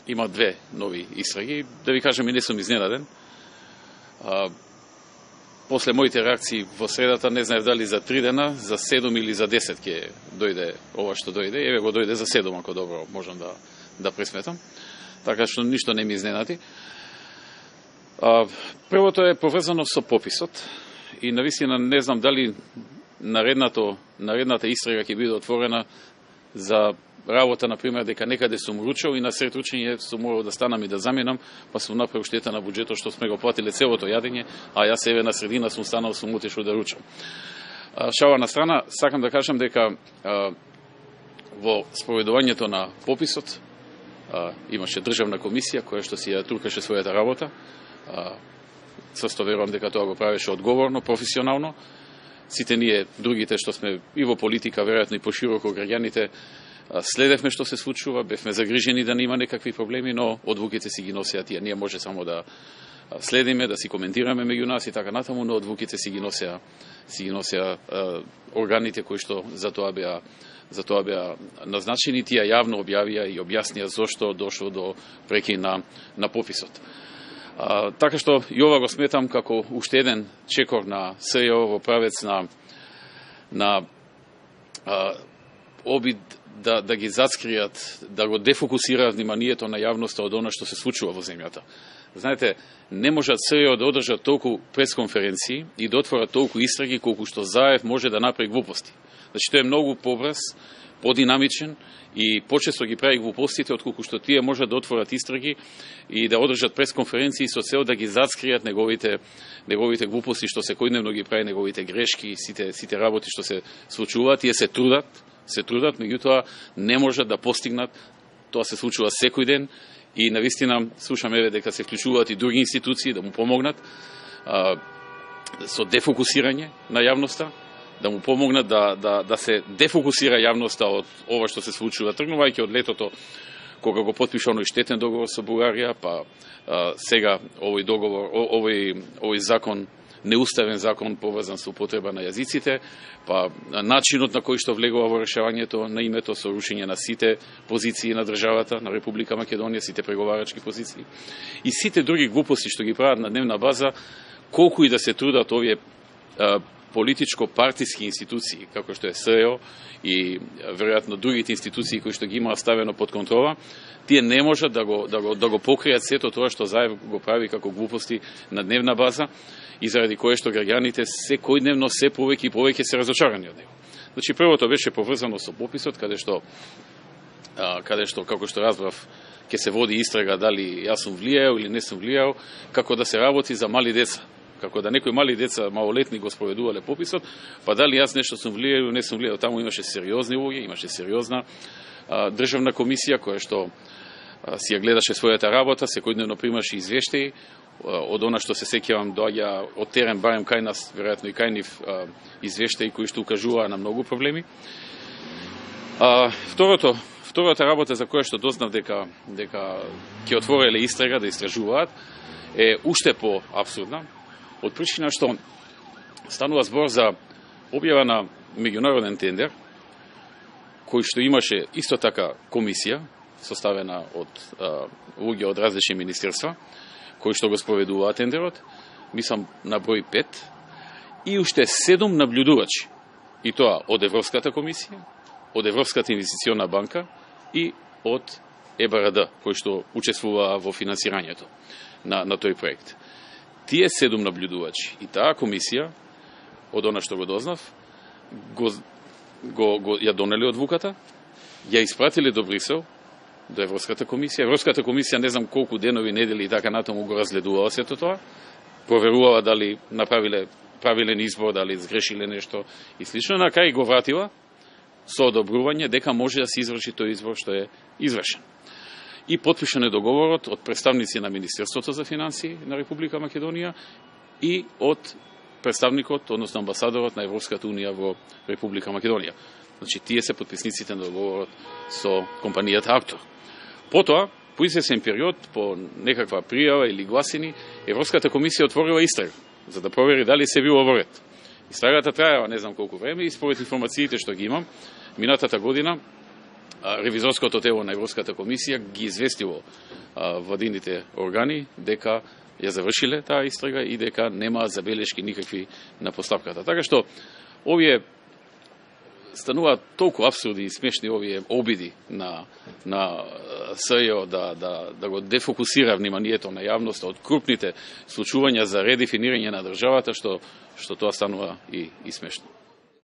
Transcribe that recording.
има две нови истраги. Да ви кажем, и не сум изненаден. После моите реакции во средата, не знаев дали за 3 дена, за 7 или за 10 ќе дојде ова што дојде. Еве го дојде за 7, ако добро можам да пресметам. Така што ништо не ми изненади. Првото е поврзано со пописот. И навистина не знам дали наредната истрага ќе биде отворена за работа, например, дека некаде сум ручал и на сред ручење сум морал да станам и да заминам, па сум направил штета на буџетот што сме го платиле целото јадење, а јас еве на средина сум станал, сум отишол да ручам. Шала на страна, сакам да кажам дека во спроведувањето на пописот имаше државна комисија која што си ја трукаше својата работа. Црсто верувам дека тоа го правеше одговорно, професионално. Сите ние другите што сме и во политика, веројатно и пошироко граѓаните, следевме што се случува, бевме загрижени да нема некакви проблеми, но одвуките си ги носеа тие. Ние може само да следиме, да си коментираме меѓу нас и така натаму, но одвуките си ги носеа органите кои што за тоа беа назначени. Тие јавно објавија и објаснија зошто дошло до прекин на пописот. Така што и ова го сметам како уште еден чекор на СЈО во правец на обид да ги зацкријат, да го дефокусираат вниманието на јавноста од она што се случува во земјата. Знаете, не можат СЈО да одржат толку пресконференции и да отворат толку истраги колку што Заев може да направи глупости. Значи, тој е многу побрз, подинамичен и почесто ги прави глупостите, отколку што тие можат да отворат истраги и да одржат пресконференции со цел да ги зацкријат неговите глупости што секојдневно ги прави, неговите грешки, сите работи што се случуваат. Тие се трудат, меѓутоа не можат да постигнат. Тоа се случува секој ден и навистина слушаме дека се вклучуваат и други институции да му помогнат со дефокусирање на јавноста, да му помогнат да се дефокусира јавноста од ова што се случува, тргнувајќи од летото кога го потпиша оној штетен договор со Бугарија, па сега овој договор, овој закон, неуставен закон поврзан со употреба на јазиците, па начинот на кој што влегува во решавањето на името со рушење на сите позиции на државата, на Република Македонија, сите преговарачки позиции и сите други глупости што ги прават на дневна база, колку и да се трудат овие политичко-партиски институции, како што е СЈО и веројатно другите институции кои што ги имаат ставено под контрола, тие не можат да го покријат сето тоа што Заев го прави како глупости на дневна база и заради кое што граѓаните секојдневно се повеќе и повеќе се разочарани од него. Значи, првото беше поврзано со пописот, каде што како што разбрав ќе се води истрага дали јас сум влијаел или не сум влијаел, како да се работи за мали деца. Како да некои мали деца, малолетни го спроведувале пописот, па дали јас нешто сум влијаел или не сум влијаел. Таму имаше сериозни луѓе, имаше сериозна државна комисија која што си ја гледаше својата работа, секојдневно примаше извештаи од она што се сеќавам доаѓа од терен, барем кај нас, веројатно и кај нив извештаи кои што укажуваа на многу проблеми. Втората работа за која што дознав дека ќе отвореле истрага да истражуваат е уште по абсурдна, од причина што станува збор за објава на меѓународен тендер, кој што имаше исто така комисија, составена од луѓе од различни министерства, кои што го спроведуваат тендерот, мислам на број 5, и уште 7 наблюдувачи, и тоа од Европската комисија, од Европската инвестициона банка и од ЕБРД, кои што учествуваа во финансирањето на тој проект. Тие 7 наблюдувачи и таа комисија, од она што го дознав, ја донели одвуката, ја испратиле до Брисел, до Европската комисија. Европската комисија не знам колку денови, недели и така натаму го разгледувала сето тоа, проверувала дали направиле правилен избор, дали сгрешиле нешто и слично. На крај го вратила со одобрување дека може да се изврши тој избор што е извршен. И потпишан е договорот од представници на Министерството за финансии на Република Македонија и од представникот, односно амбасадорот на Европската унија во Република Македонија. Значи, тие се потписниците на договорот со компанијата Актор. Потоа, по извесен период, по некаква пријава или гласини, Европската комисија отворила истрага, за да провери дали се било во ред. Истрагата траева не знам колку време и според информациите што ги имам, минатата година ревизорското тело на Европската комисија ги известило владините органи дека ја завршиле таа истрага и дека нема забелешки никакви на постапката. Така што овие стануваат толку апсурди и смешни овие обиди на СЈО да го дефокусира вниманието на јавноста од крупните случувања за редефинирање на државата, што тоа станува и смешно.